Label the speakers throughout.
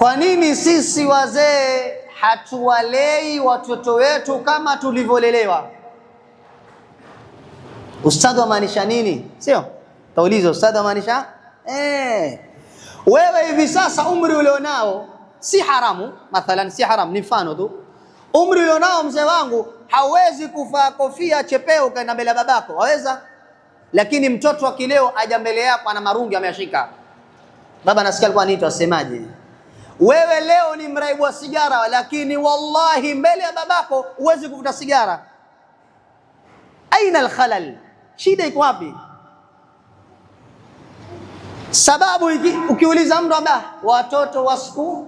Speaker 1: Kwa nini sisi wazee hatuwalei watoto wetu kama tulivyolelewa? Ustadhi wamaanisha nini? Sio taulizo, ustadhi wamaanisha wewe hivi sasa umri ulionao si haramu, mathalan si haramu, ni mfano tu. Umri ulionao mzee wangu hawezi kuvaa kofia chepeo kaenda mbele ya babako, waweza? Lakini mtoto wa kileo aja mbele yako ana marungi ameyashika, baba nasikia alikuwa anaitwa asemaje? Wewe leo ni mraibu wa sigara, lakini wallahi mbele ya babako huwezi kuvuta sigara. Aina alkhalal? Shida iko wapi? Sababu ukiuliza mtu watoto wa siku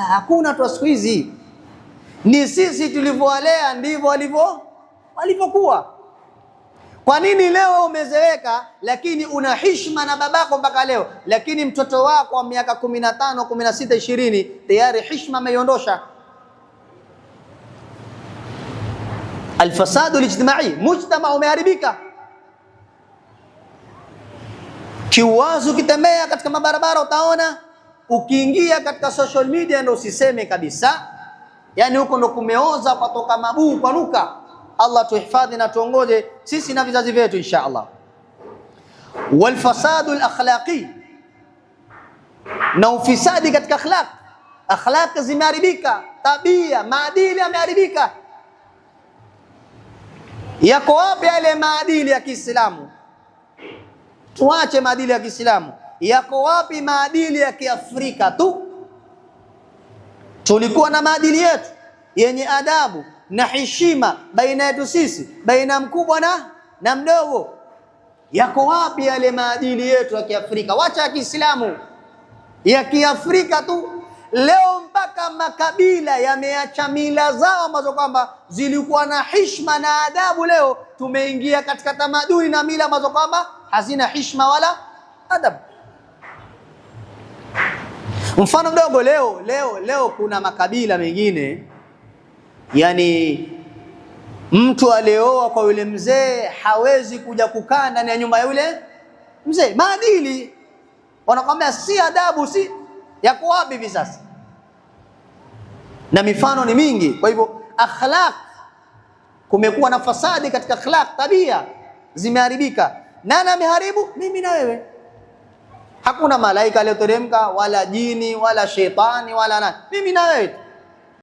Speaker 1: hakuna watu wa siku hizi, ni sisi tulivyowalea ndivyo walivyokuwa. Kwa nini leo umezeeka lakini una heshima na babako mpaka leo, lakini mtoto wako wa miaka 15, 16, 20 tayari heshima ameiondosha? Alfasadu alijtimai, mujtama umeharibika. Kiwazo ukitembea katika mabarabara utaona, ukiingia katika social media ndo usiseme kabisa, yani huko ndo kumeoza patoka mabuu kwa nuka. Allah tuhifadhi na tuongoze sisi na vizazi vyetu insha Allah. Walfasadu alakhlaqi, na ufisadi katika akhlaq. Akhlaq zimeharibika, tabia, maadili yameharibika. Yako wapi yale maadili ya Kiislamu? Tuache maadili ya Kiislamu. Yako wapi maadili ya Kiafrika tu? Tulikuwa na maadili yetu yenye adabu na heshima baina yetu sisi, baina mkubwa na mdogo. Yako wapi yale maadili yetu ya Kiafrika? Wacha ya Kiislamu, ya Kiafrika tu. Leo mpaka makabila yameacha mila zao ambazo kwamba zilikuwa na heshima na adabu. Leo tumeingia katika tamaduni na mila ambazo kwamba hazina heshima wala adabu. Mfano mdogo, leo kuna makabila mengine, yani mtu alioa kwa yule mzee hawezi kuja kukaa ndani ya nyumba ya yule mzee. Maadili wanakwambia si adabu, si yako wapi hivi sasa? Na mifano ni mingi. Kwa hivyo akhlaq, kumekuwa na fasadi katika akhlaq, tabia zimeharibika. Nani ameharibu? Mimi na wewe. Hakuna malaika aliyoteremka wala jini wala shetani wala nani, mimi na wewe.